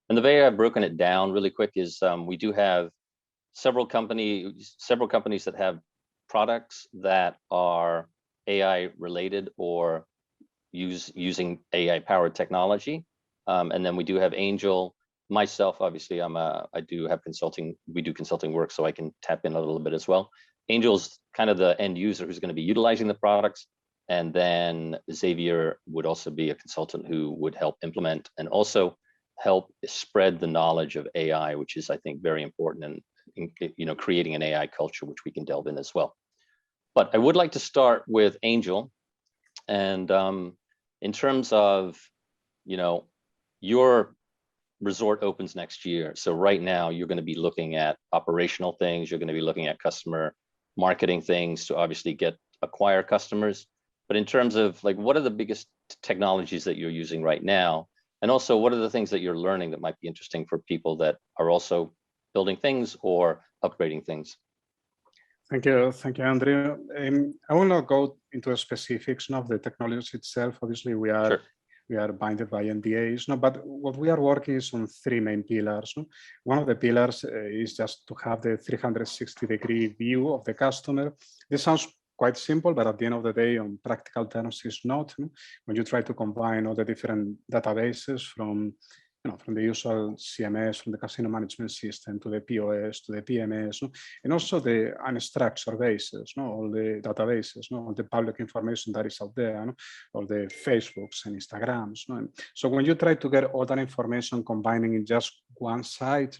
And the way I've broken it down really quick is we do have several companies that have products that are AI related or using AI powered technology. And then we do have Angel. Myself, obviously, I do have consulting. We do consulting work, so I can tap in a little bit as well. Angel's kind of the end user who's going to be utilizing the products. And then Xavier would also be a consultant who would help implement and also help spread the knowledge of AI, which is, I think, very important in creating an AI culture, which we can delve in as well. But I would like to start with Angel. And in terms of, your resort opens next year. So right now you're going to be looking at operational things. You're going to be looking at customer marketing things to obviously acquire customers. But in terms of what are the biggest technologies that you're using right now? And also what are the things that you're learning that might be interesting for people that are also building things or upgrading things? Thank you, Andrew. I will not go into the specifics of the technology itself. Obviously, we are Sure. We are binded by NDAs, but what we are working is on three main pillars. One of the pillars is just to have the 360-degree view of the customer. This sounds quite simple, but at the end of the day, on practical terms, it's not. When you try to combine all the different databases from the usual CMS, from the casino management system to the POS, to the PMS, and also the unstructured bases, all the databases, all the public information that is out there, all the Facebooks and Instagrams. So when you try to get all that information combining in just one site,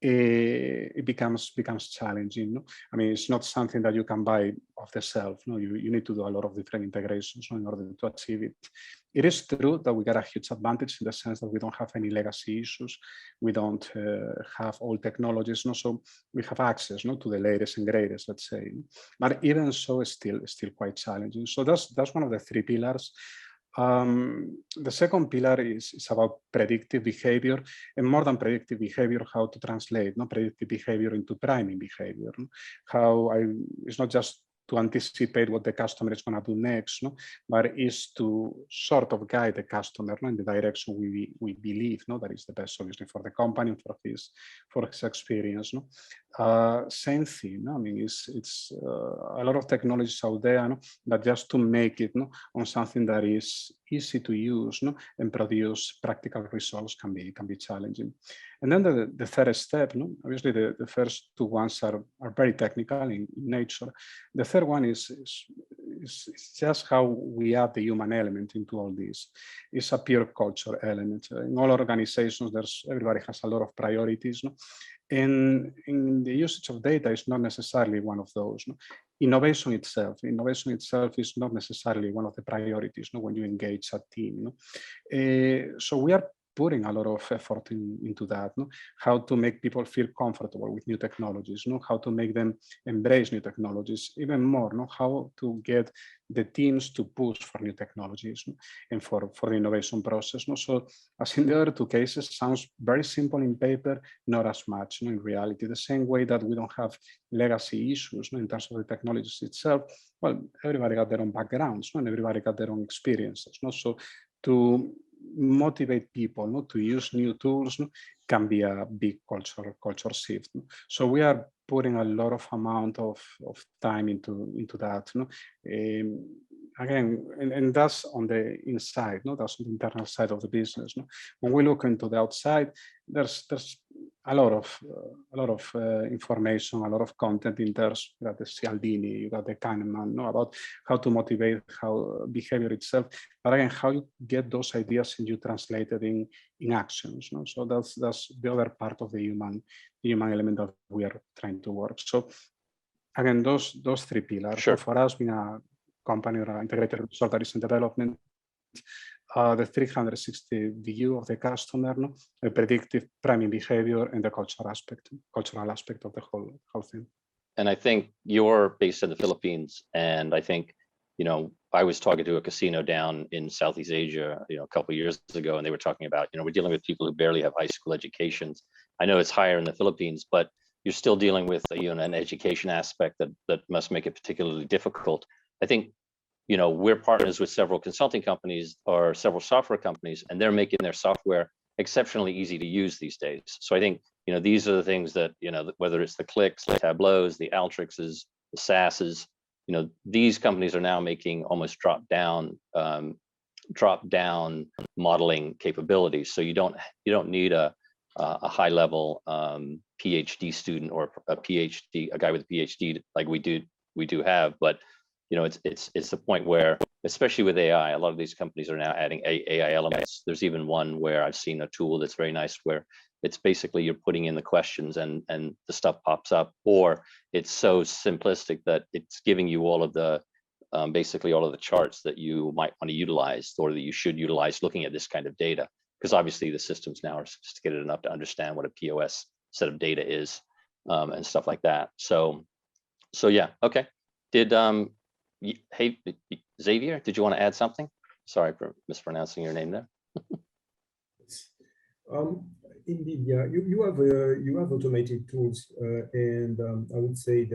it becomes challenging. I mean, it's not something that you can buy off the shelf. You need to do a lot of different integrations in order to achieve it. It is true that we got a huge advantage in the sense that we don't have any legacy issues. We don't have old technologies, so we have access to the latest and greatest, let's say. But even so, it's still quite challenging. So that's one of the three pillars. The second pillar is about predictive behavior, and more than predictive behavior, how to translate predictive behavior into priming behavior. It's not just to anticipate what the customer is going to do next, but is to sort of guide the customer in the direction we believe that is the best solution for the company and for his experience. Same thing. I mean, it's a lot of technologies out there that just to make it on something that is easy to use and produce practical results can be challenging. And then the third step, obviously the first two ones are very technical in nature. The third one is just how we add the human element into all this. It's a pure culture element. In all organizations, everybody has a lot of priorities. And in the usage of data is not necessarily one of those. Innovation itself is not necessarily one of the priorities when you engage a team. So we are putting a lot of effort into that, how to make people feel comfortable with new technologies, how to make them embrace new technologies, even more, how to get the teams to push for new technologies and for the innovation process. So as in the other two cases, sounds very simple in paper, not as much in reality. The same way that we don't have legacy issues in terms of the technologies itself. Well, everybody got their own backgrounds and everybody got their own experiences. So to motivate people to use new tools can be a big culture shift. So we are putting a lot of amount of time into that. Again, and that's on the inside, that's on the internal side of the business. When we look into the outside, there's a lot of information, a lot of content in there. You got the Cialdini, you got the Kahneman, about how to motivate, how behavior itself. But again, how you get those ideas and you translate it in actions. So that's the other part of the human element that we are trying to work. So again, those three pillars. Sure. So for us, being a company or an integrated resort that is in development, the 360 view of the customer, the predictive priming behavior, and the cultural aspect of the whole thing. And I think you're based in the Philippines, and I think, I was talking to a casino down in Southeast Asia, a couple of years ago, and they were talking about, we're dealing with people who barely have high school educations. I know it's higher in the Philippines, but you're still dealing with, an education aspect that must make it particularly difficult. I think, we're partners with several consulting companies or several software companies, and they're making their software exceptionally easy to use these days. So I think, these are the things that, whether it's the Clicks, the Tableaus, the Altrixes, the SaaSes, these companies are now making almost drop down modeling capabilities. So you don't need a high level PhD student or a guy with a PhD like we do have, but it's the point where, especially with AI, a lot of these companies are now adding AI elements. There's even one where I've seen a tool that's very nice, where it's basically you're putting in the questions and the stuff pops up, or it's so simplistic that it's giving you all of the basically all of the charts that you might want to utilize, or that you should utilize looking at this kind of data, because obviously the systems now are sophisticated enough to understand what a POS set of data is, and stuff like that. So yeah, okay. Hey, Xavier, did you want to add something? Sorry for mispronouncing your name there. Indeed, yeah. You have automated tools, and I would say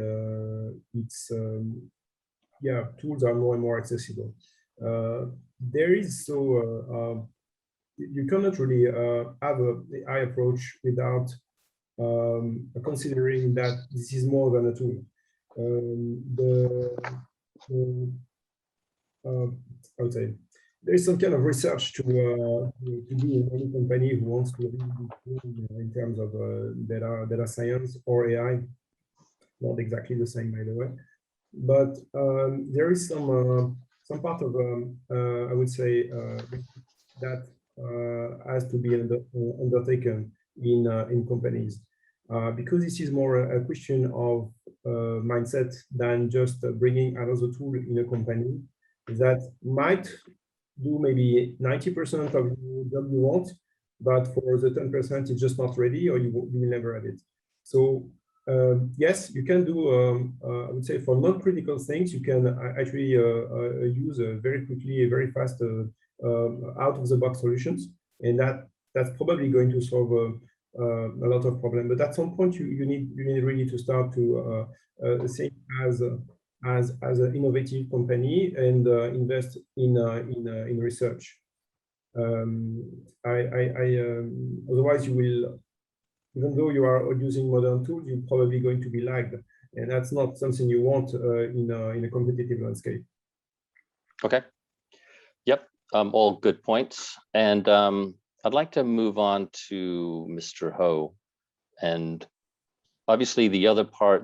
tools are more and more accessible. There is you cannot really have an AI approach without considering that this is more than a tool. I would say there is some kind of research to be in any company who wants to in terms of data science or AI. Not exactly the same, by the way, but there is some part of I would say that has to be undertaken in companies, because this is more a question of mindset than just bringing another tool in a company that might do maybe 90% of the job you want, but for the 10% it's just not ready, or you will never have it. So yes, you can do I would say for non-critical things, you can actually use very quickly, very fast out of the box solutions, and that's probably going to solve a lot of problems. But at some point you need really to start to think as an innovative company and invest in research. Otherwise you will, even though you are using modern tools, you're probably going to be lagged, and that's not something you want in a competitive landscape. Okay. Yep. All good points. And I'd like to move on to Mr. Ho. And obviously the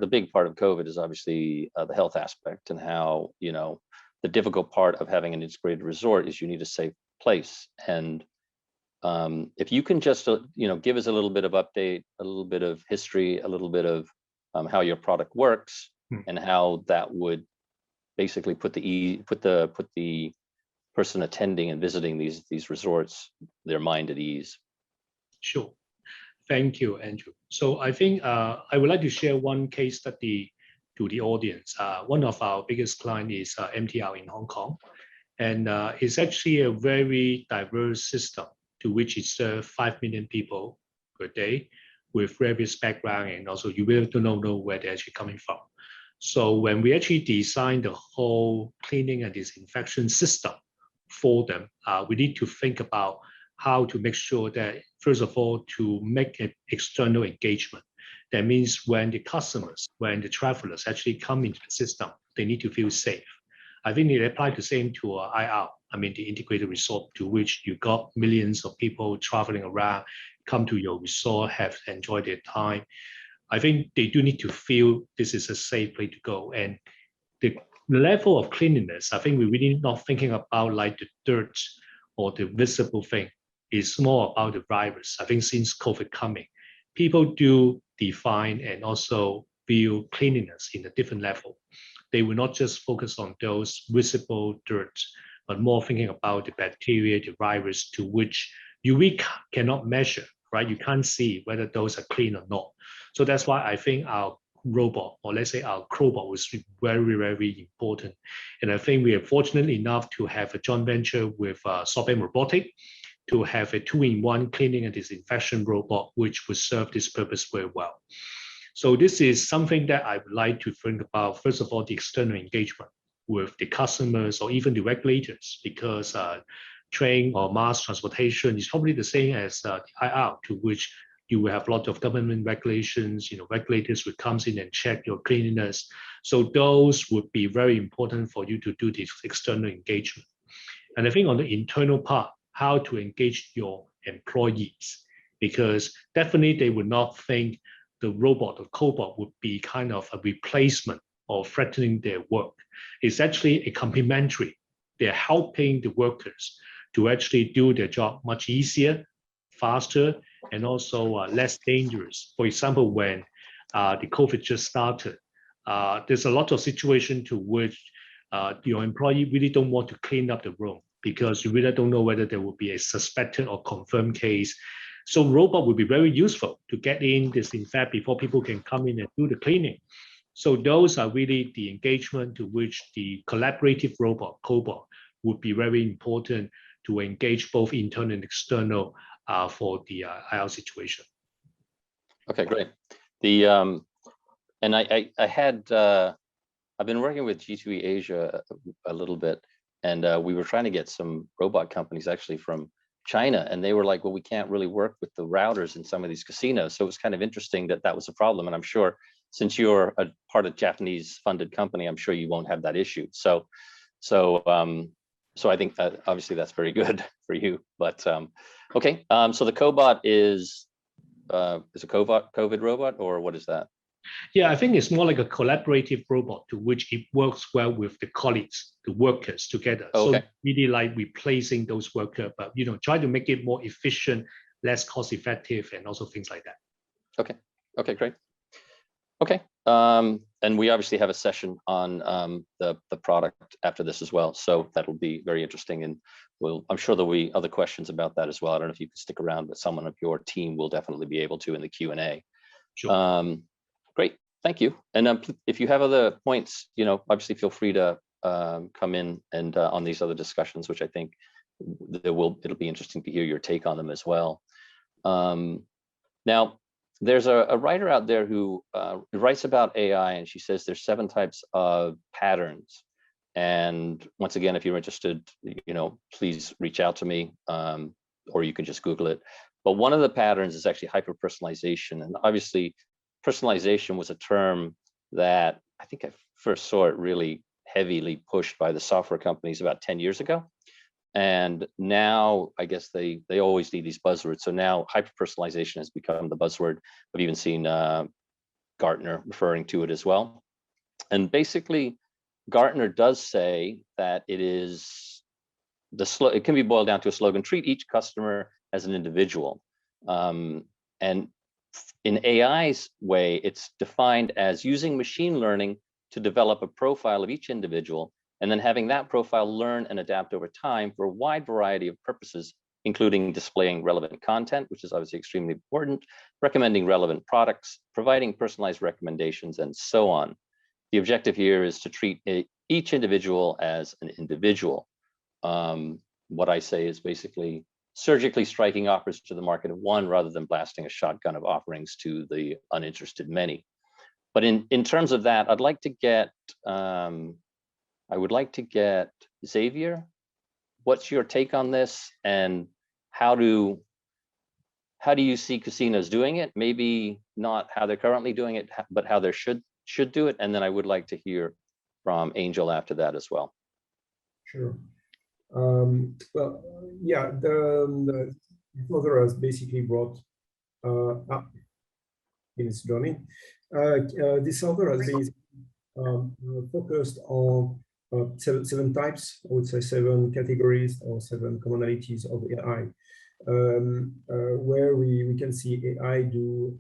big part of COVID is obviously the health aspect, and how, the difficult part of having an integrated resort is you need a safe place. And if you can just, give us a little bit of update, a little bit of history, a little bit of how your product works, and how that would basically put the person attending and visiting these resorts, their mind at ease. Sure. Thank you, Andrew. So I think I would like to share one case study to the audience. One of our biggest clients is MTR in Hong Kong, and it's actually a very diverse system to which it serves 5 million people per day with various background, and also you really don't know where they're actually coming from. So when we actually designed the whole cleaning and disinfection system for them, we need to think about how to make sure that, first of all, to make an external engagement. That means when the travelers actually come into the system, they need to feel safe. I think it applies the same to IR, the integrated resort, to which you got millions of people traveling around, come to your resort, have enjoyed their time. I think they do need to feel this is a safe place to go. And the level of cleanliness, I think we're really not thinking about like the dirt or the visible thing. It's more about the virus. I think since COVID coming, people do define and also view cleanliness in a different level. They will not just focus on those visible dirt, but more thinking about the bacteria, the virus, to which you really cannot measure, right? You can't see whether those are clean or not. So that's why I think our robot, or let's say our crowbot, was very, very important. And I think we are fortunate enough to have a joint venture with SoftBank Robotics to have a 2-in-1 cleaning and disinfection robot, which would serve this purpose very well. So this is something that I would like to think about, first of all, the external engagement with the customers or even the regulators, because train or mass transportation is probably the same as the IR, to which you will have a lot of government regulations. Regulators would come in and check your cleanliness. So those would be very important for you to do this external engagement. And I think on the internal part, how to engage your employees, because definitely they would not think the robot or cobot would be kind of a replacement or threatening their work. It's actually a complementary. They're helping the workers to actually do their job much easier, faster, and also less dangerous. For example, when the COVID just started, there's a lot of situation to which your employee really don't want to clean up the room because you really don't know whether there will be a suspected or confirmed case. So robot would be very useful to get in, disinfect before people can come in and do the cleaning. So those are really the engagement to which the collaborative robot, cobot, would be very important to engage both internal and external for the IR situation. Okay, great. The and I've been working with G2E Asia a little bit, and we were trying to get some robot companies actually from China, and they were like, well, we can't really work with the routers in some of these casinos. So it was kind of interesting that that was a problem. And I'm sure since you're a part of Japanese funded company, I'm sure you won't have that issue. So I think that obviously that's very good for you. But okay, so the cobot is a COVID robot, or what is that? Yeah, I think it's more like a collaborative robot to which it works well with the colleagues, the workers together. Okay. So really like replacing those workers, but try to make it more efficient, less cost effective, and also things like that. Okay. Okay, great. Okay. And we obviously have a session on the product after this as well. So that'll be very interesting. And I'm sure there'll be other questions about that as well. I don't know if you can stick around, but someone of your team will definitely be able to in the Q&A. Sure. Great, thank you. And if you have other points, obviously feel free to come in and on these other discussions, which I think it'll be interesting to hear your take on them as well. Now, there's a writer out there who writes about AI, and she says there's 7 types of patterns. And once again, if you're interested, please reach out to me, or you can just Google it. But one of the patterns is actually hyper-personalization. And obviously, personalization was a term that I think I first saw it really heavily pushed by the software companies about 10 years ago. And now I guess they always need these buzzwords. So now hyper-personalization has become the buzzword. I've even seen Gartner referring to it as well. And basically, Gartner does say that it can be boiled down to a slogan: treat each customer as an individual. And in AI's way, it's defined as using machine learning to develop a profile of each individual, and then having that profile learn and adapt over time for a wide variety of purposes, including displaying relevant content, which is obviously extremely important, recommending relevant products, providing personalized recommendations, and so on. The objective here is to treat each individual as an individual. What I say is basically surgically striking offers to the market of one rather than blasting a shotgun of offerings to the uninterested many. But in terms of that, I'd like to get, I would like to get Xavier. What's your take on this, and how do you see casinos doing it? Maybe not how they're currently doing it, but how they should do it. And then I would like to hear from Angel after that as well. Sure. Well, yeah, the author has basically brought in its journey. This author has been focused on 7 types, I would say 7 categories or 7 commonalities of AI, where we can see AI do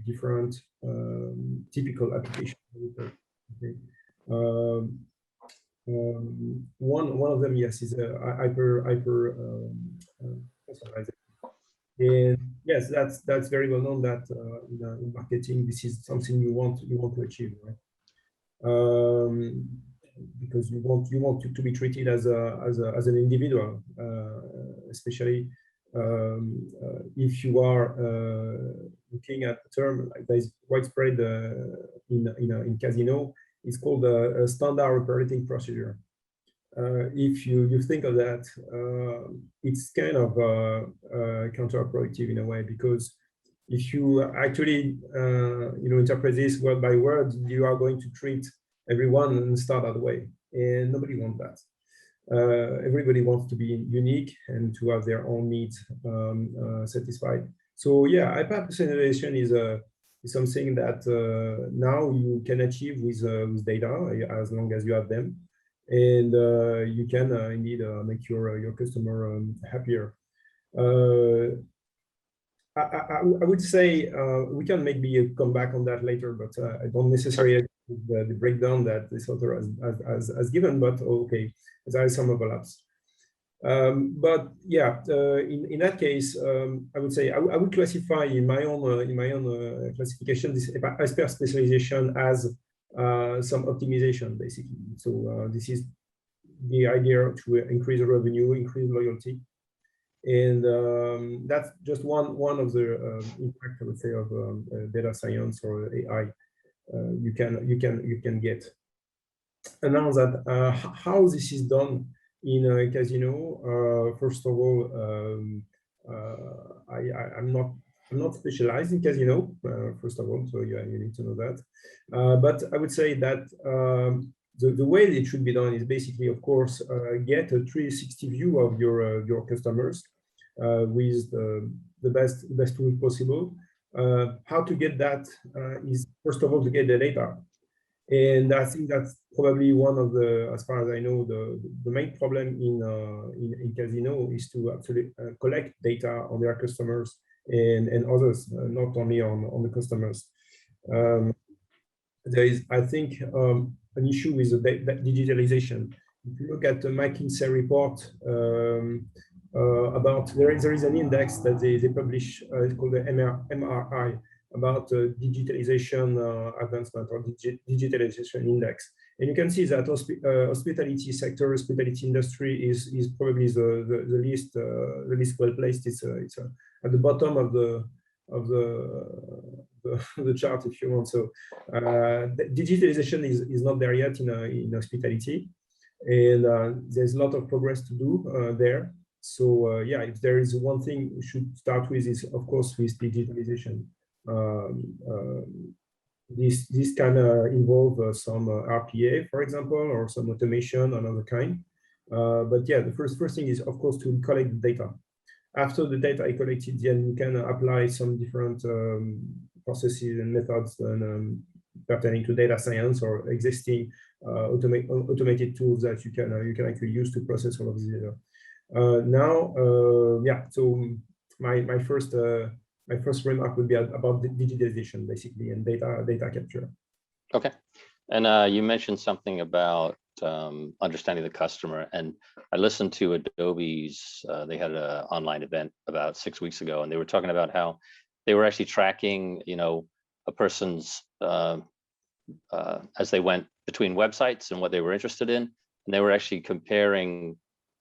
different typical applications. Okay. One of them, yes, is a hyper personalization. And yes, that's very well known that in marketing, this is something you want to achieve, right? Because you want to be treated as an individual, especially if you are looking at a term like that is widespread in casino. It's called a standard operating procedure. if you think of that, it's kind of counterproductive in a way, because if you actually interpret this word by word, you are going to treat everyone and start that way, and nobody wants that. Everybody wants to be unique and to have their own needs satisfied. So yeah, hyper-personalization is something that now you can achieve with data, as long as you have them, and you can indeed make your customer happier. I would say we can maybe come back on that later, but I don't necessarily agree with the breakdown that this author has given, but okay, there are some overlaps. But yeah, in that case, I would say I would classify in my own classification this hyper specialization as some optimization, basically. So this is the idea to increase revenue, increase loyalty, and that's just one of the impact, I would say, of data science or AI you can get. And now that how this is done in casino, first of all, I'm not specialized in casino, first of all, so yeah, you need to know that. But I would say that the way it should be done is basically, of course, get a 360 view of your customers with the best tool possible. How to get that is, first of all, to get the data. And I think that's probably one of the, as far as I know, the main problem in casino is to actually collect data on their customers and others, not only on the customers. There is, I think, an issue with the digitalization. If you look at the McKinsey report about, there is an index that they publish, it's called the MRI, about digitalization advancement, or digitalization index. And you can see that hospitality sector, hospitality industry is probably the least well placed. It's at the bottom of the chart, if you want. So digitalization is not there yet in hospitality, and there's a lot of progress to do there. So yeah, if there is one thing we should start with, is of course with digitalization. This can involve some RPA, for example, or some automation, another kind. But yeah, the first thing is, of course, to collect the data. After the data is collected, then you can apply some different processes and methods pertaining to data science or existing automated tools that you can actually use to process all of this data. Yeah. So my first remark would be about the digitalization, basically, and data capture. Okay. And you mentioned something about understanding the customer, and I listened to Adobe's, they had an online event about 6 weeks ago, and they were talking about how they were actually tracking, a person's, as they went between websites and what they were interested in, and they were actually comparing,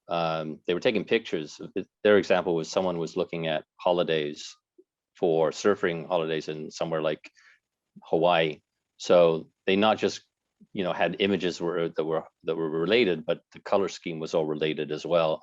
they were taking pictures. Their example was someone was looking at holidays, for surfing holidays in somewhere like Hawaii. So they not just had images that were related, but the color scheme was all related as well.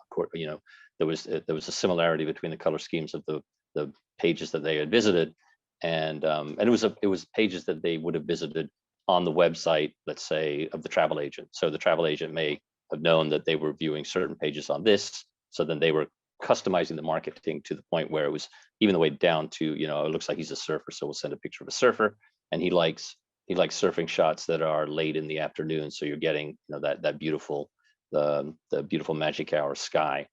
There was a similarity between the color schemes of the pages that they had visited, and it was pages that they would have visited on the website, let's say, of the travel agent. So the travel agent may have known that they were viewing certain pages on this, so then they were customizing the marketing to the point where it was even the way down to, it looks like he's a surfer, so we'll send a picture of a surfer, and he likes surfing shots that are late in the afternoon, so you're getting that beautiful, the beautiful magic hour sky.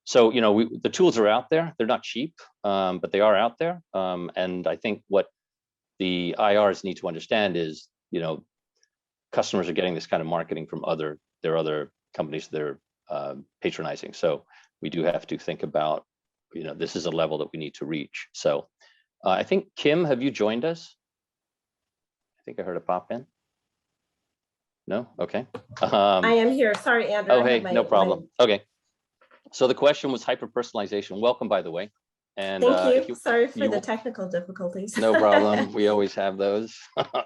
So the tools are out there. They're not cheap, but they are out there. And I think what the IRs need to understand is, customers are getting this kind of marketing from their other companies they're patronizing. So we do have to think about, this is a level that we need to reach. So I think, Kim, have you joined us? I think I heard a pop in. No? Okay. I am here. Sorry, Andrew. Oh, hey, no problem. Okay. So the question was hyper-personalization. Welcome, by the way. And Thank you. Sorry for the technical difficulties. No problem. We always have those.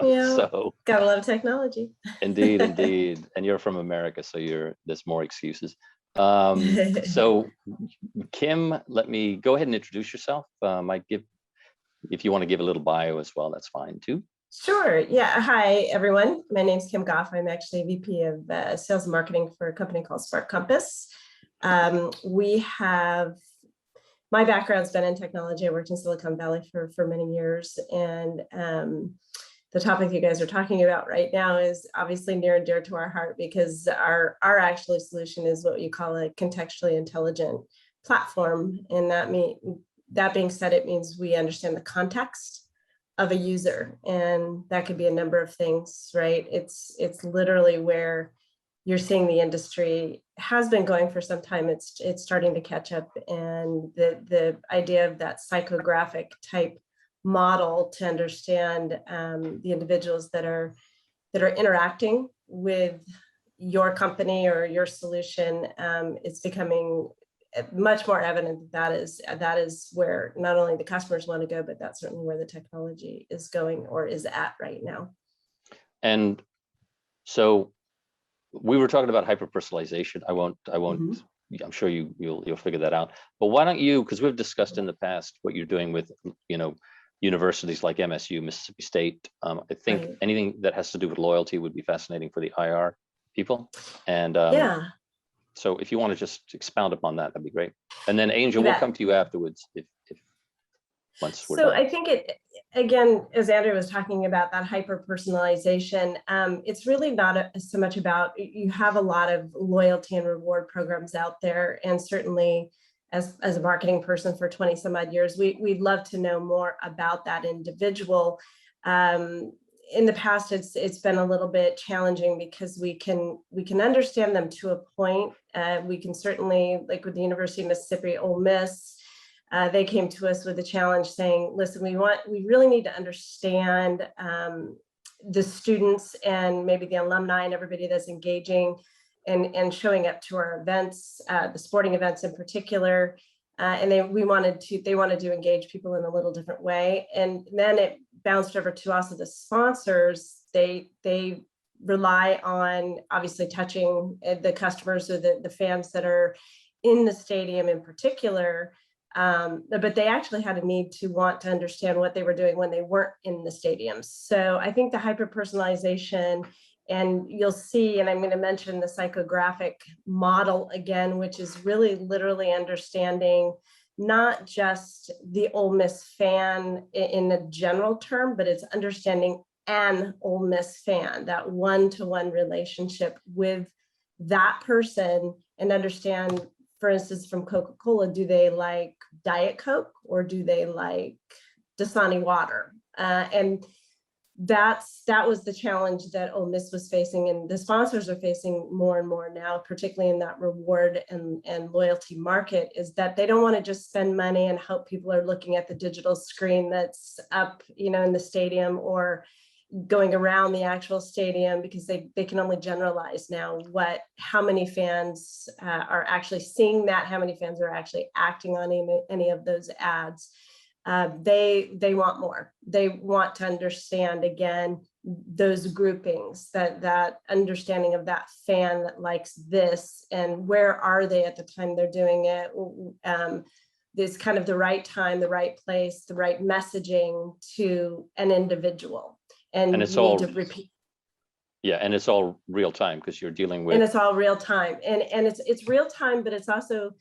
Yeah, so gotta love technology. indeed, indeed. And you're from America, so there's more excuses. So Kim, let me go ahead and introduce yourself. If you want to give a little bio as well, that's fine too. Sure. Yeah. Hi, everyone. My name's Kim Goff. I'm actually VP of Sales and Marketing for a company called Spark Compass. My background's been in technology. I worked in Silicon Valley for many years. And the topic you guys are talking about right now is obviously near and dear to our heart, because our actual solution is what you call a contextually intelligent platform. And that being said, it means we understand the context of a user, and that could be a number of things, right? It's literally where you're seeing the industry has been going for some time. It's starting to catch up, and the idea of that psychographic type model to understand the individuals that are interacting with your company or your solution, it's becoming much more evident that is where not only the customers want to go, but that's certainly where the technology is going or is at right now. And so we were talking about hyper-personalization. I won't, I'm sure you'll figure that out. But why don't you, because we've discussed in the past what you're doing with, universities like MSU, Mississippi State. I think anything that has to do with loyalty would be fascinating for the IR people. And yeah. So if you want to just expound upon that, that'd be great. And then Angel, we'll come to you afterwards if once we're done. I think again, as Andrew was talking about that hyper-personalization, it's really not so much about, you have a lot of loyalty and reward programs out there. And certainly as a marketing person for 20 some odd years, we'd love to know more about that individual. In the past, it's been a little bit challenging because we can understand them to a point. We can certainly, like with the University of Mississippi, Ole Miss, they came to us with a challenge saying, listen, we really need to understand the students and maybe the alumni and everybody that's engaging and showing up to our events, the sporting events in particular. And they wanted to engage people in a little different way. And then it bounced over to also the sponsors. They rely on obviously touching the customers or the fans that are in the stadium in particular. But they actually had a need to want to understand what they were doing when they weren't in the stadiums. So I think the hyper-personalization, and you'll see, and I'm going to mention the psychographic model again, which is really literally understanding not just the Ole Miss fan in a general term, but it's understanding an Ole Miss fan, that one-to-one relationship with that person, and understand, for instance, from Coca-Cola, do they like Diet Coke or do they like Dasani water? And that was the challenge that Ole Miss was facing, and the sponsors are facing more and more now, particularly in that reward and loyalty market, is that they don't want to just spend money and hope people are looking at the digital screen that's up, in the stadium or going around the actual stadium, because they can only generalize now how many fans are actually seeing that, how many fans are actually acting on any of those ads. They want more. They want to understand again those groupings, that understanding of that fan that likes this, and where are they at the time they're doing it. There's kind of the right time, the right place, the right messaging to an individual, and it's you all need to repeat. Yeah, and it's all real time because you're dealing with. And it's all real time, and it's real time, but it's also.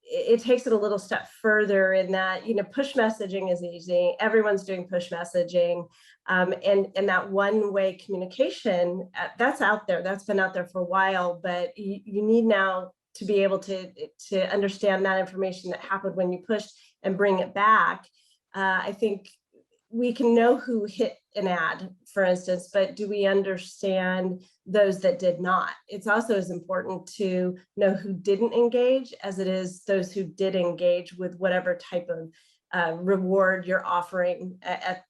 It takes it a little step further in that, push messaging is easy. Everyone's doing push messaging, and that one-way communication, that's out there. That's been out there for a while, but you need now to be able to understand that information that happened when you pushed and bring it back. I think we can know who hit an ad, for instance, but do we understand those that did not? It's also as important to know who didn't engage as it is those who did engage with whatever type of reward you're offering at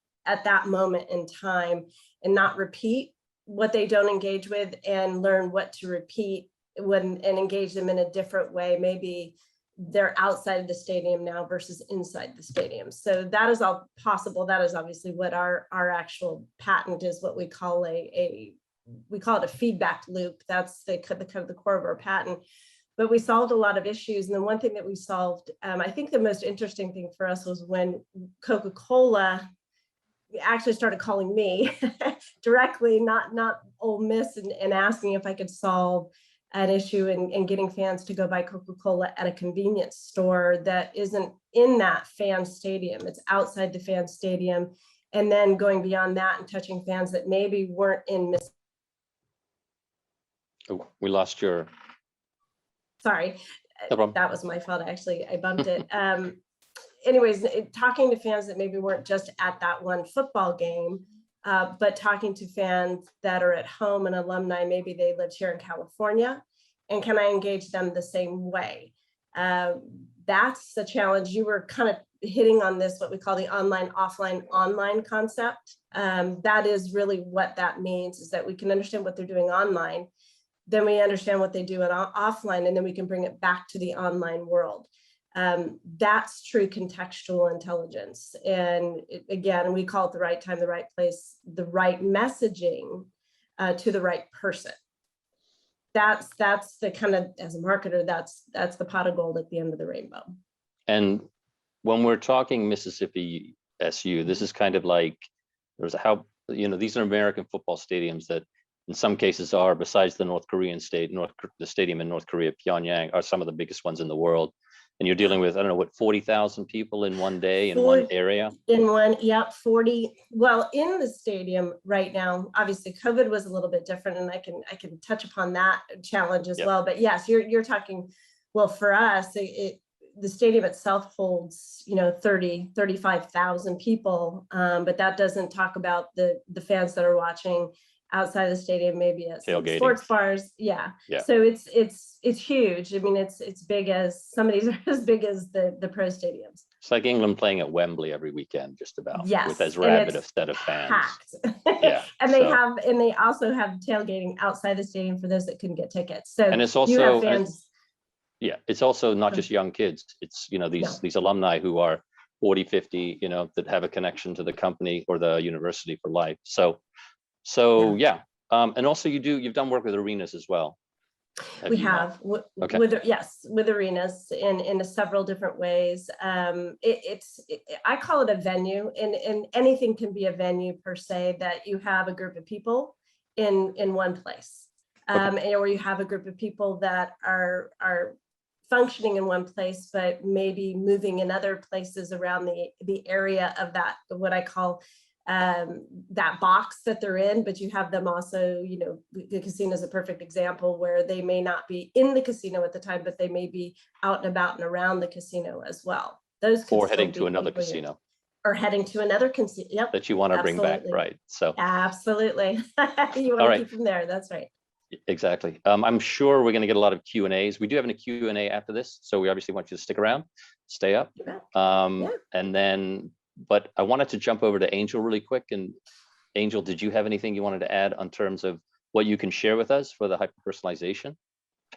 that moment in time, and not repeat what they don't engage with, and learn what to repeat and engage them in a different way, maybe they're outside of the stadium now versus inside the stadium. So that is all possible. That is obviously what our actual patent is, what we call we call it a feedback loop. That's the core of our patent. But we solved a lot of issues. And the one thing that we solved, I think the most interesting thing for us was when Coca-Cola actually started calling me directly, not Ole Miss, and asking if I could solve an issue in getting fans to go buy Coca-Cola at a convenience store that isn't in that fan stadium. It's outside the fan stadium. And then going beyond that and touching fans that maybe weren't in Miss. Oh, we lost your. Sorry, No problem. that was my fault. Actually, I bumped it. Anyways, talking to fans that maybe weren't just at that one football game, but talking to fans that are at home and alumni, maybe they lived here in California, and can I engage them the same way? That's the challenge. You were kind of hitting on this, what we call the online, offline, online concept. That is really what that means, is that we can understand what they're doing online, then we understand what they do offline, and then we can bring it back to the online world. That's true contextual intelligence. And again, we call it the right time, the right place, the right messaging to the right person. That's the kind of, as a marketer, that's the pot of gold at the end of the rainbow. And when we're talking Mississippi SU, this is kind of like, these are American football stadiums that in some cases are, besides the North Korean the stadium in North Korea, Pyongyang, are some of the biggest ones in the world. And you're dealing with, I don't know, what, 40,000 people in one day in one area? In one, yep, 40. Well, in the stadium right now, obviously COVID was a little bit different, and I can touch upon that challenge as well. But yes, you're talking, well, for us, the stadium itself holds, 35,000 people. But that doesn't talk about the fans that are watching outside the stadium, maybe at some sports bars. Yeah. So it's huge. I mean, it's big as, some of these are as big as the pro stadiums. It's like England playing at Wembley every weekend, just about. Yes. With as rabid a set of fans. Yeah. And they also have tailgating outside the stadium for those that couldn't get tickets. So and it's also, you have fans. It's also not just young kids. It's, these alumni who are 40, 50, that have a connection to the company or the university for life. Yeah. And also you've done work with arenas as well. We have with arenas in several different ways. I call it a venue, and anything can be a venue per se, that you have a group of people in one place, or you have a group of people that are functioning in one place, but maybe moving in other places around the area of that, what I call that box that they're in. But you have them also, the casino is a perfect example, where they may not be in the casino at the time, but they may be out and about and around the casino as well. Or heading to another casino. Or heading to another casino. Yep. That you want to bring back, right? So absolutely. You want to keep them there. That's right. Exactly. I'm sure we're going to get a lot of Q&As. We do have a Q&A after this, so we obviously want you to stick around, stay up. And then, but I wanted to jump over to Angel really quick. And Angel, did you have anything you wanted to add on terms of what you can share with us for the hyper-personalization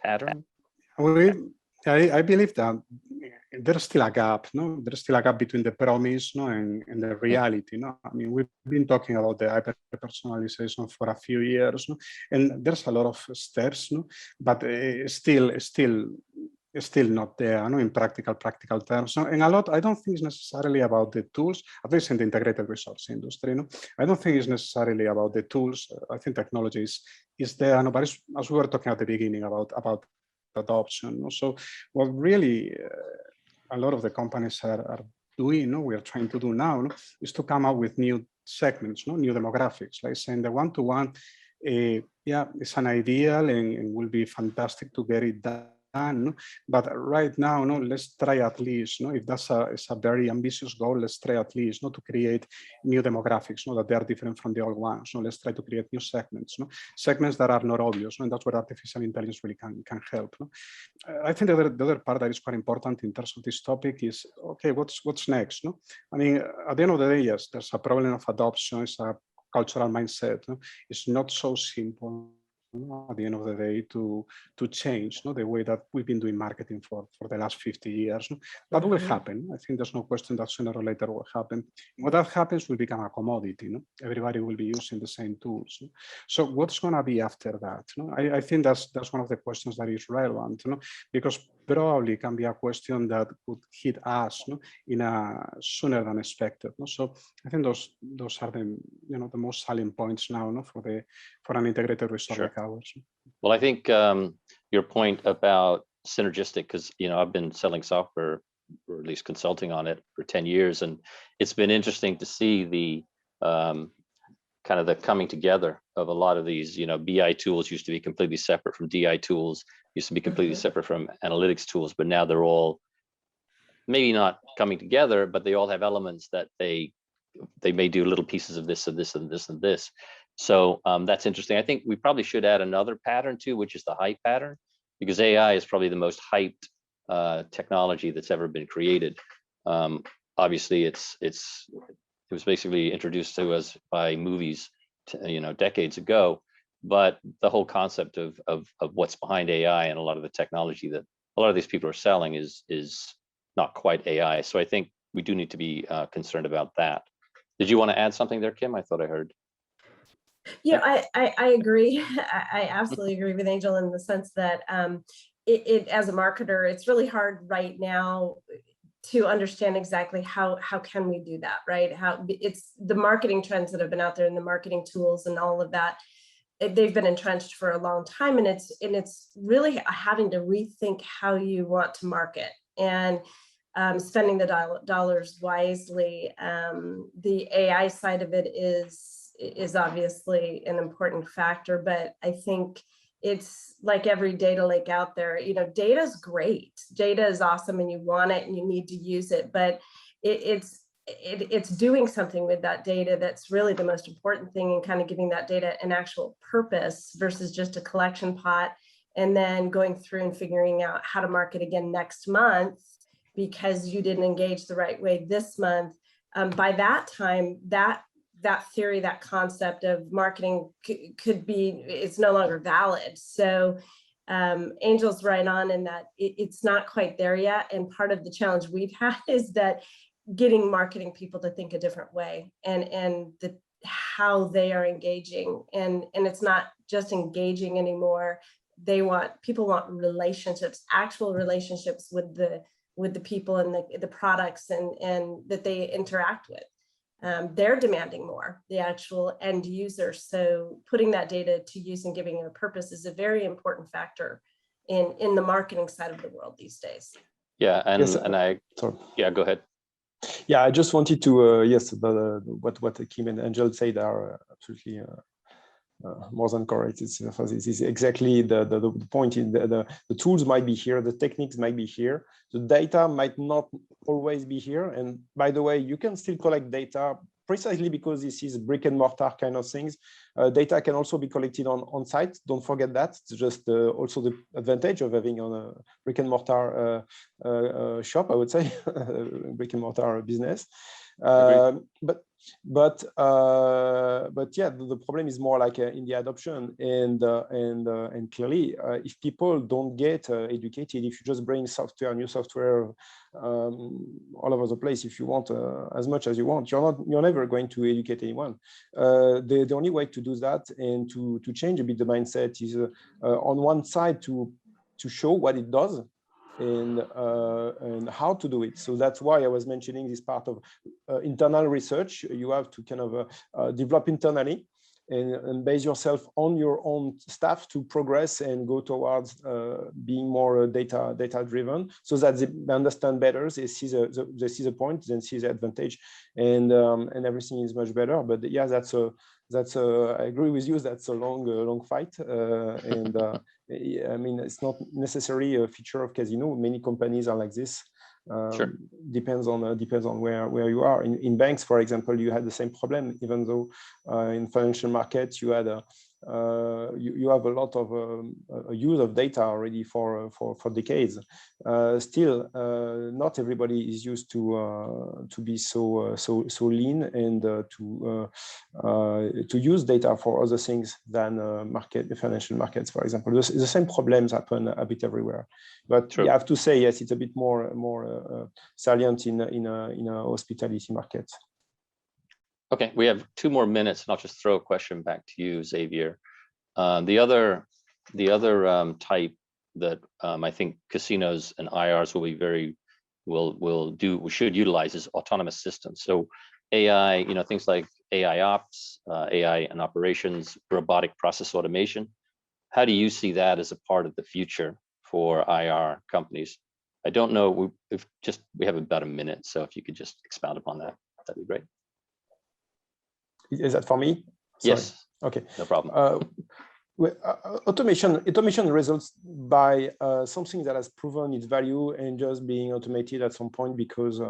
pattern? I believe that there's still a gap, no? There's still a gap between the promise, no, and the reality, no? I mean, we've been talking about the hyper-personalization for a few years, no? And there's a lot of steps, no? But still not there, no, in practical terms. So, and a lot, I don't think it's necessarily about the tools, at least in the integrated resource industry. No, I don't think it's necessarily about the tools. I think technology is there, no, but as we were talking at the beginning about adoption. No? So what really a lot of the companies are doing, no, we are trying to do now, no, is to come up with new segments, no, new demographics, like saying the one-to-one, it's an ideal and will be fantastic to get it done. But right now, no, let's try at least, no, if that's a very ambitious goal, let's try at least, no, to create new demographics, no, that they are different from the old ones. So let's try to create new segments, no, segments that are not obvious, no, and that's where artificial intelligence really can help. No? I think the other part that is quite important in terms of this topic is, okay, what's next? No, I mean, at the end of the day, yes, there's a problem of adoption. It's a cultural mindset. No? It's not so simple at the end of the day to change the way that we've been doing marketing for the last 50 years. That will happen. I think there's no question that sooner or later will happen. When that happens, will become a commodity. Everybody will be using the same tools. So what's going to be after that? I think that's one of the questions that is relevant, because probably can be a question that could hit us in a sooner than expected. So I think those are the the most salient points now for an integrated resource like ours. Well, I think your point about synergistic, because I've been selling software, or at least consulting on it, for 10 years, and it's been interesting to see the kind of the coming together of a lot of these. BI tools used to be completely separate from DI tools, used to be completely separate from analytics tools, but now they're all maybe not coming together, but they all have elements that they may do little pieces of this and this and this and this. So that's interesting. I think we probably should add another pattern too, which is the hype pattern, because AI is probably the most hyped technology that's ever been created. Obviously, it was basically introduced to us by movies, decades ago. But the whole concept of what's behind AI and a lot of the technology that a lot of these people are selling is not quite AI. So I think we do need to be concerned about that. Did you want to add something there, Kim? I thought I heard. Yeah, I agree. I absolutely agree with Angel in the sense that as a marketer, it's really hard right now to understand exactly how can we do that, right? How it's the marketing trends that have been out there and the marketing tools and all of that. They've been entrenched for a long time, and it's really having to rethink how you want to market and spending the dollars wisely. The AI side of it is obviously an important factor, but I think it's like every data lake out there. Data is great, data is awesome, and you want it and you need to use it, but it's doing something with that data that's really the most important thing, and kind of giving that data an actual purpose versus just a collection pot, and then going through and figuring out how to market again next month because you didn't engage the right way this month. By that time, that theory, that concept of marketing it's no longer valid. So Angel's right on in that it's not quite there yet. And part of the challenge we've had is that getting marketing people to think a different way and how they are engaging. And it's not just engaging anymore. People want relationships, actual relationships with the people and the products and that they interact with. They're demanding more, the actual end user. So putting that data to use and giving it a purpose is a very important factor in the marketing side of the world these days. Yeah, and yes, sorry. Yeah, go ahead. Yeah, I just wanted to yes, what Kim and Angel said are absolutely more than correct. This is exactly the point. In the tools might be here, the techniques might be here, the data might not always be here. And by the way, you can still collect data precisely because this is brick and mortar kind of things. Data can also be collected on site. Don't forget that. It's just also the advantage of having on a brick and mortar shop, I would say, brick and mortar business. But yeah, the problem is more like in the adoption, and clearly, if people don't get educated, if you just bring new software all over the place, if you want as much as you want, you're never going to educate anyone. The only way to do that and to change a bit the mindset is on one side to show what it does and how to do it. So that's why I was mentioning this part of internal research. You have to kind of develop internally and base yourself on your own staff to progress and go towards being more data driven, so that they understand better, they see the point, then see the advantage, and everything is much better. But yeah, that's I agree with you, that's a long fight, and I mean, it's not necessarily a feature of Casino. Many companies are like this. Sure. Depends on where you are. In banks, for example, you had the same problem, even though in financial markets you had you have a lot of use of data already for decades. Still, not everybody is used to be so lean and to use data for other things than financial markets, for example. The same problems happen a bit everywhere, but True. you have to say yes, it's a bit more salient in a hospitality market. Okay, we have 2 more minutes, and I'll just throw a question back to you, Xavier. The other type that I think casinos and IRs will be should utilize is autonomous systems. So AI, things like AI ops, AI and operations, robotic process automation. How do you see that as a part of the future for IR companies? I don't know if we have about a minute, so if you could just expound upon that, that'd be great. Is that for me? Sorry. Yes. Okay. No problem. Automation results by something that has proven its value and just being automated at some point because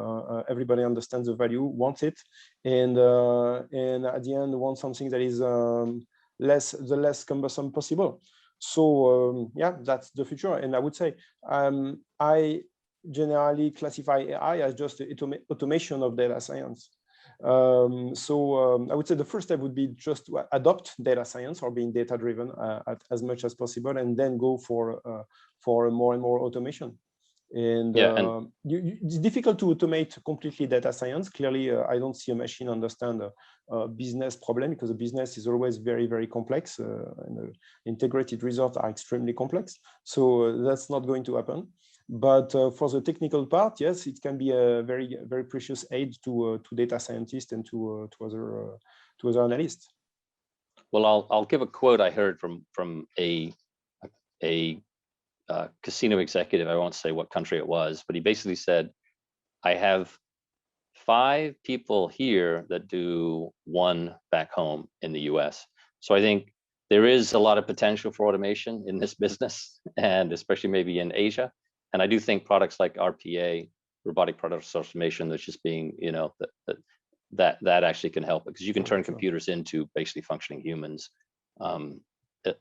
everybody understands the value, wants it, and at the end wants something that is the less cumbersome possible. So yeah, that's the future. And I would say I generally classify AI as just the automation of data science. I would say the first step would be just to adopt data science or being data driven as much as possible, and then go for more and more automation. And it's difficult to automate completely data science. Clearly, I don't see a machine understand a business problem, because a business is always very, very complex, and integrated results are extremely complex. So that's not going to happen. But for the technical part, yes, it can be a very, very precious aid to data scientists and to other analysts. Well, I'll give a quote I heard from a casino executive. I won't say what country it was, but he basically said, "I have 5 people here that do 1 back home in the US." So I think there is a lot of potential for automation in this business, and especially maybe in Asia. And I do think products like RPA, robotic process automation, that's just being, that actually can help, because you can turn computers into basically functioning humans,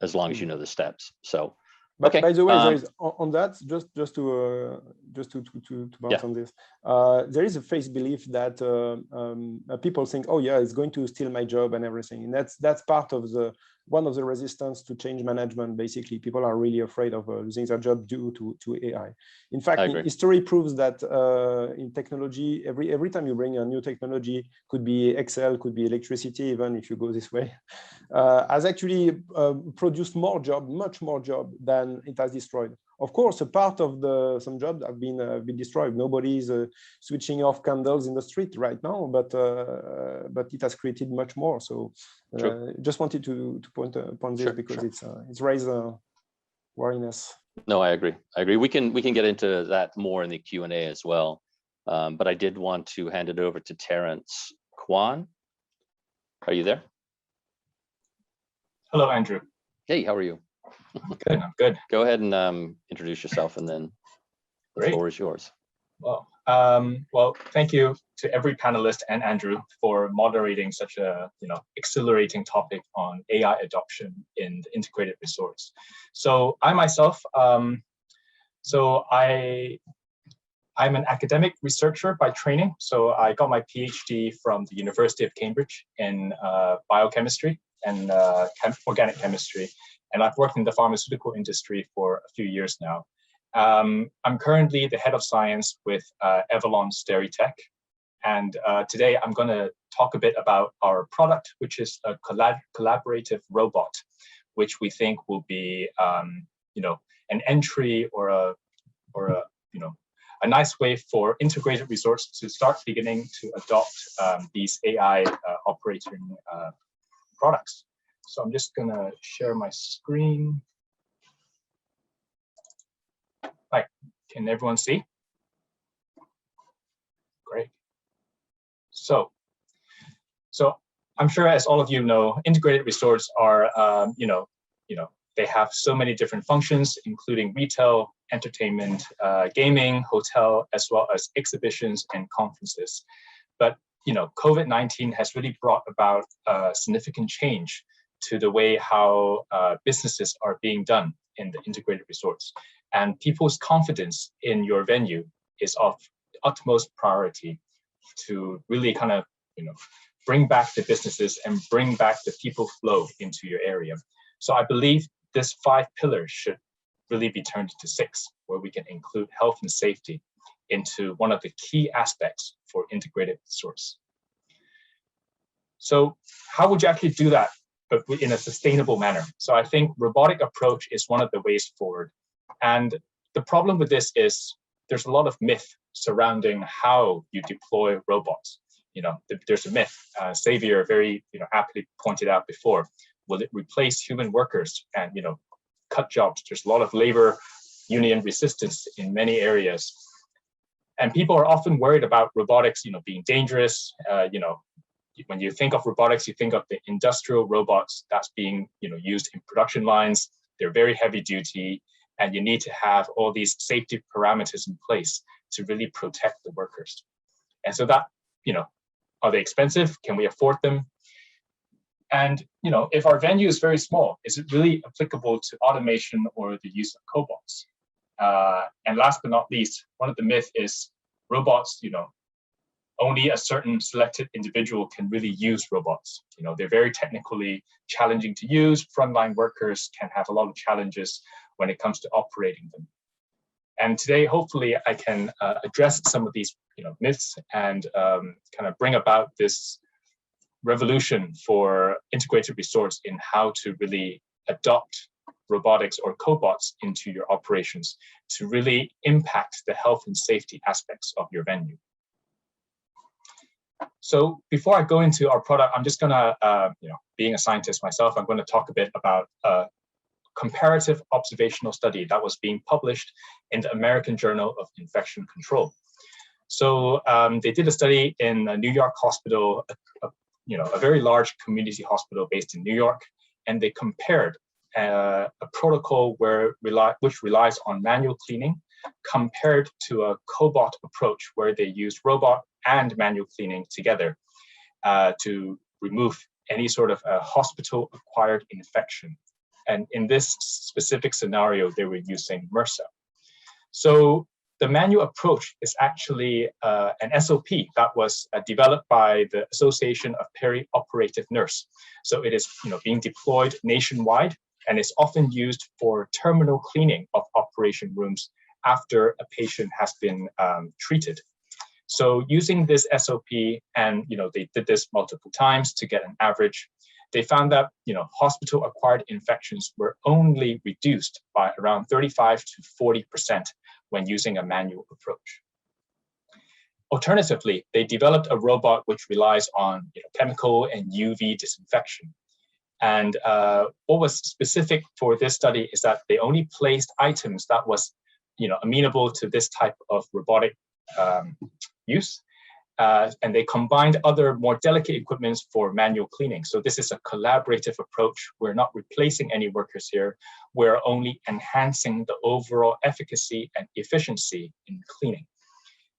as long as you know the steps. So, but okay. By the way, there is on that, just to bounce on this, there is a false belief that people think, oh yeah, it's going to steal my job and everything, and that's part of one of the resistance to change management. Basically, people are really afraid of losing their job due to AI. In fact, history proves that in technology, every time you bring a new technology, could be Excel, could be electricity, even if you go this way, has actually produced much more job than it has destroyed. Of course, a part of some jobs have been destroyed. Nobody's switching off candles in the street right now, but it has created much more. So just wanted to point upon this, because it's raised worriness. No, I agree. We can get into that more in the Q&A as well. But I did want to hand it over to Terrence Kwan. Are you there? Hello, Andrew. Hey, how are you? Good, I'm good. Go ahead and introduce yourself, and then the floor is yours. Well, thank you to every panelist and Andrew for moderating such a exhilarating topic on AI adoption in the integrated resorts. So I myself, I'm an academic researcher by training. So I got my PhD from the University of Cambridge in biochemistry and organic chemistry. And I've worked in the pharmaceutical industry for a few years now. I'm currently the head of science with Avalon Steritech. And today I'm going to talk a bit about our product, which is a collaborative robot, which we think will be, an entry or a nice way for integrated resorts to start beginning to adopt these AI operating products. So I'm just going to share my screen. Right, can everyone see? Great. So I'm sure, as all of you know, integrated resorts are, they have so many different functions, including retail, entertainment, gaming, hotel, as well as exhibitions and conferences. But COVID-19 has really brought about significant change to the way how businesses are being done in the integrated resorts. And people's confidence in your venue is of utmost priority to really kind of, bring back the businesses and bring back the people flow into your area. So I believe this 5 pillars should really be turned into 6, where we can include health and safety into one of the key aspects for integrated resorts. So how would you actually do that, but in a sustainable manner? So I think robotic approach is one of the ways forward. And the problem with this is there's a lot of myth surrounding how you deploy robots. There's a myth. Xavier very aptly pointed out before. Will it replace human workers and cut jobs? There's a lot of labor union resistance in many areas, and people are often worried about robotics, being dangerous. When you think of robotics, you think of the industrial robots that's being used in production lines. They're very heavy duty, and you need to have all these safety parameters in place to really protect the workers. And so that, are they expensive? Can we afford them? And if our venue is very small, is it really applicable to automation or the use of cobots? And last but not least, one of the myths is robots, only a certain selected individual can really use robots. They're very technically challenging to use. Frontline workers can have a lot of challenges when it comes to operating them. And today, hopefully, I can address some of these myths and kind of bring about this revolution for integrated resorts in how to really adopt robotics or cobots into your operations to really impact the health and safety aspects of your venue. So before I go into our product, I'm just gonna, being a scientist myself, I'm going to talk a bit about a comparative observational study that was being published in the American Journal of Infection Control. So they did a study in a New York hospital, a very large community hospital based in New York, and they compared a protocol which relies on manual cleaning compared to a cobot approach where they use robot and manual cleaning together to remove any sort of hospital-acquired infection. And in this specific scenario, they were using MRSA. So the manual approach is actually an SOP that was developed by the Association of Peri-Operative Nurse. So it is being deployed nationwide, and it's often used for terminal cleaning of operation rooms after a patient has been treated. So using this SOP, and they did this multiple times to get an average, they found that hospital-acquired infections were only reduced by around 35 to 40% when using a manual approach. Alternatively, they developed a robot which relies on chemical and UV disinfection. And what was specific for this study is that they only placed items that was amenable to this type of robotic use. And they combined other more delicate equipments for manual cleaning. So this is a collaborative approach. We're not replacing any workers here. We're only enhancing the overall efficacy and efficiency in cleaning.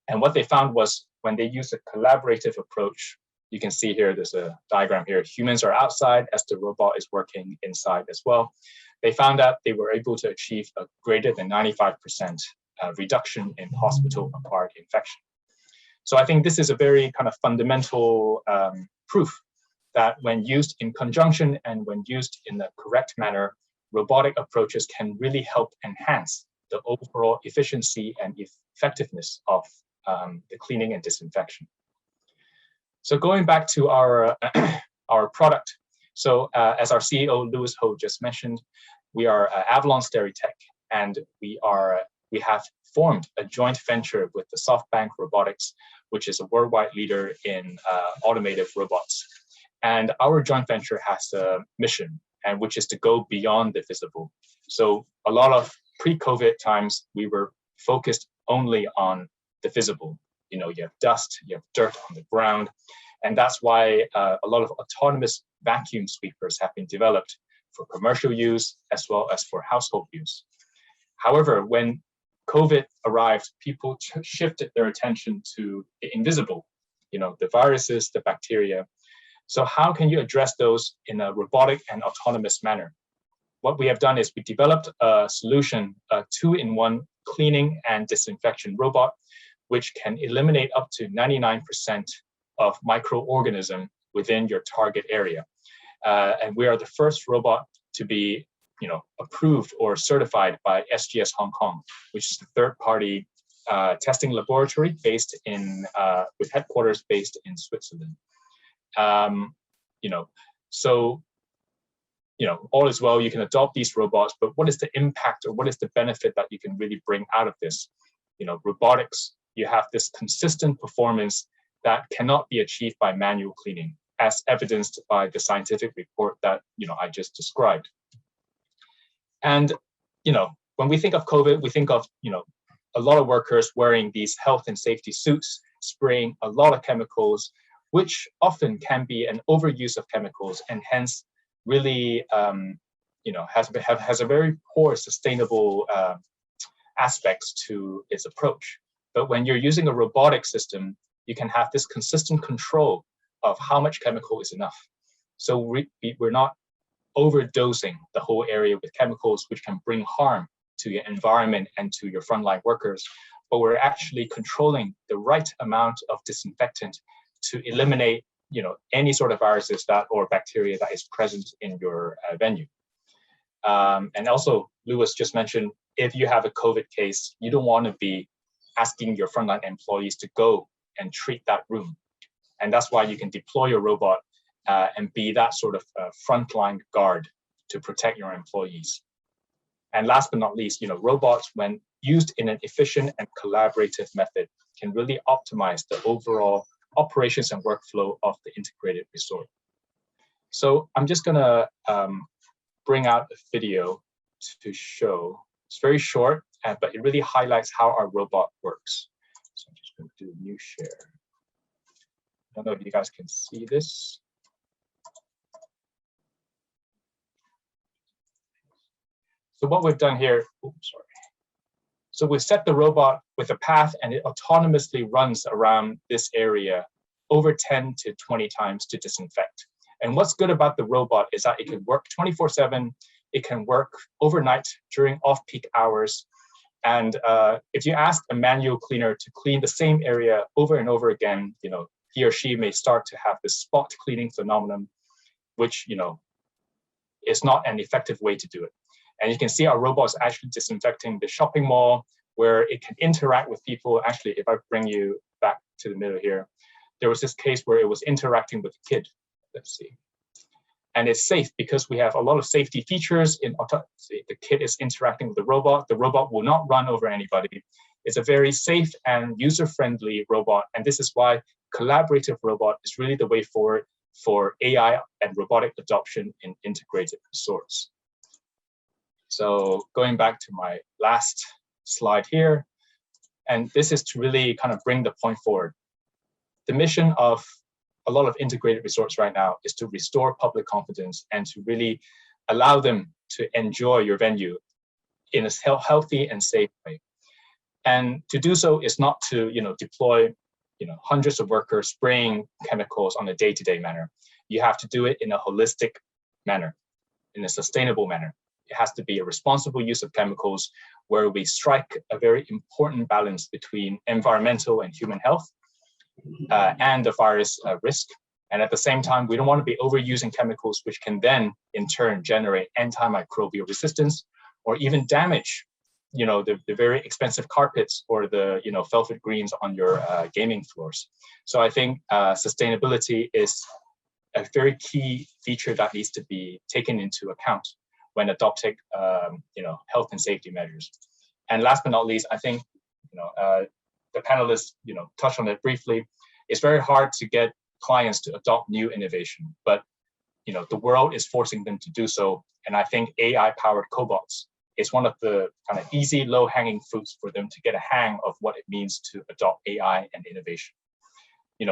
And what they found was when they used a collaborative approach, you can see here, there's a diagram here, humans are outside as the robot is working inside as well. They found that they were able to achieve a greater than 95% reduction in hospital-acquired infection. So I think this is a very kind of fundamental proof that when used in conjunction and when used in the correct manner, robotic approaches can really help enhance the overall efficiency and effectiveness of the cleaning and disinfection. So going back to our, our product. So as our CEO, Louis Ho, just mentioned, we are Avalon Stereotech, and we have formed a joint venture with the SoftBank Robotics, which is a worldwide leader in automated robots. And our joint venture has a mission, and which is to go beyond the visible. So a lot of pre-COVID times, we were focused only on the visible. You have dust, you have dirt on the ground. And that's why a lot of autonomous vacuum sweepers have been developed for commercial use as well as for household use. However, when COVID arrived, people shifted their attention to the invisible, the viruses, the bacteria. So how can you address those in a robotic and autonomous manner? What we have done is we developed a solution, a 2-in-1 cleaning and disinfection robot, which can eliminate up to 99% of microorganisms within your target area. And we are the first robot to be, approved or certified by SGS Hong Kong, which is the third-party testing laboratory based in, with headquarters based in Switzerland. So all is well, you can adopt these robots, but what is the impact or what is the benefit that you can really bring out of this? Robotics, you have this consistent performance that cannot be achieved by manual cleaning, as evidenced by the scientific report that I just described. And when we think of COVID, we think of a lot of workers wearing these health and safety suits, spraying a lot of chemicals, which often can be an overuse of chemicals, and hence really has a very poor sustainable aspects to its approach. But when you're using a robotic system, you can have this consistent control of how much chemical is enough. So we're not overdosing the whole area with chemicals, which can bring harm to your environment and to your frontline workers, but we're actually controlling the right amount of disinfectant to eliminate any sort of viruses or bacteria that is present in your venue. And also, Lewis just mentioned, if you have a COVID case, you don't want to be asking your frontline employees to go and treat that room. And that's why you can deploy your robot and be that sort of frontline guard to protect your employees. And last but not least, robots, when used in an efficient and collaborative method, can really optimize the overall operations and workflow of the integrated resort. So I'm just gonna bring out a video to show. It's very short, but it really highlights how our robot works. So I'm just gonna do a new share. I don't know if you guys can see this. So what we've done here, So we've set the robot with a path and it autonomously runs around this area over 10 to 20 times to disinfect. And what's good about the robot is that it can work 24/7. It can work overnight during off-peak hours. And if you ask a manual cleaner to clean the same area over and over again, he or she may start to have this spot cleaning phenomenon, which is not an effective way to do it. And you can see our robot is actually disinfecting the shopping mall where it can interact with people. Actually, if I bring you back to the middle here, there was this case where it was interacting with a kid. Let's see. And it's safe because we have a lot of safety features. The kid is interacting with the robot. The robot will not run over anybody. It's a very safe and user-friendly robot. And this is why collaborative robot is really the way forward for AI and robotic adoption in integrated resorts. So going back to my last slide here, and this is to really kind of bring the point forward. The mission of a lot of integrated resorts right now is to restore public confidence and to really allow them to enjoy your venue in a healthy and safe way. And to do so is not to deploy hundreds of workers spraying chemicals on a day-to-day manner. You have to do it in a holistic manner, in a sustainable manner. It has to be a responsible use of chemicals where we strike a very important balance between environmental and human health and the virus risk. And at the same time, we don't want to be overusing chemicals, which can then in turn generate antimicrobial resistance or even damage the very expensive carpets or the velvet greens on your gaming floors. So I think sustainability is a very key feature that needs to be taken into account when adopting health and safety measures. And last but not least, I think the panelists touched on it briefly. It's very hard to get clients to adopt new innovation, but the world is forcing them to do so. And I think AI-powered cobots is one of the kind of easy, low-hanging fruits for them to get a hang of what it means to adopt AI and innovation.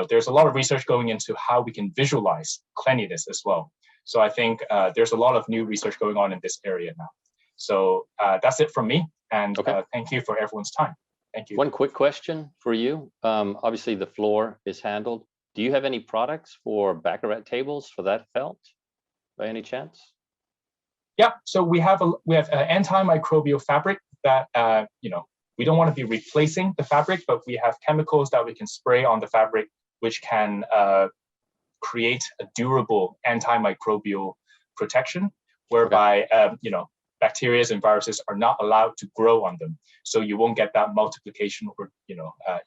There's a lot of research going into how we can visualize cleanliness as well. So I think there's a lot of new research going on in this area now. So that's it from me. And thank you for everyone's time. Thank you. One quick question for you. Obviously, the floor is handled. Do you have any products for baccarat tables for that felt by any chance? Yeah, so we have antimicrobial fabric that we don't want to be replacing the fabric, but we have chemicals that we can spray on the fabric, which can create a durable antimicrobial protection, whereby bacteria and viruses are not allowed to grow on them, so you won't get that multiplication or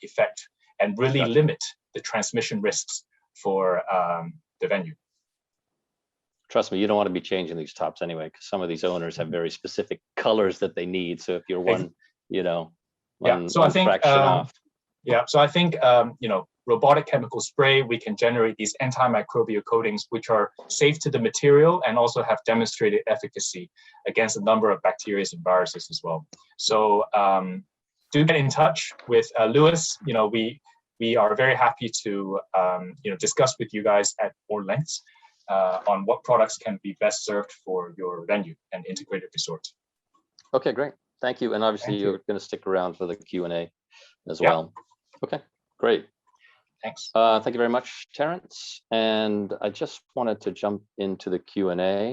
effect, and really limit the transmission risks for the venue. Trust me, you don't want to be changing these tops anyway, because some of these owners have very specific colors that they need. So if you're one, so I think fraction off. Yeah, so I think robotic chemical spray, we can generate these antimicrobial coatings, which are safe to the material and also have demonstrated efficacy against a number of bacteria and viruses as well. So do get in touch with Lewis. We are very happy to discuss with you guys at more lengths on what products can be best served for your venue and integrated resort. Okay, great. Thank you. And obviously you're going to stick around for the Q&A as well. Okay, great. Thanks. Thank you very much, Terrence. And I just wanted to jump into the Q&A.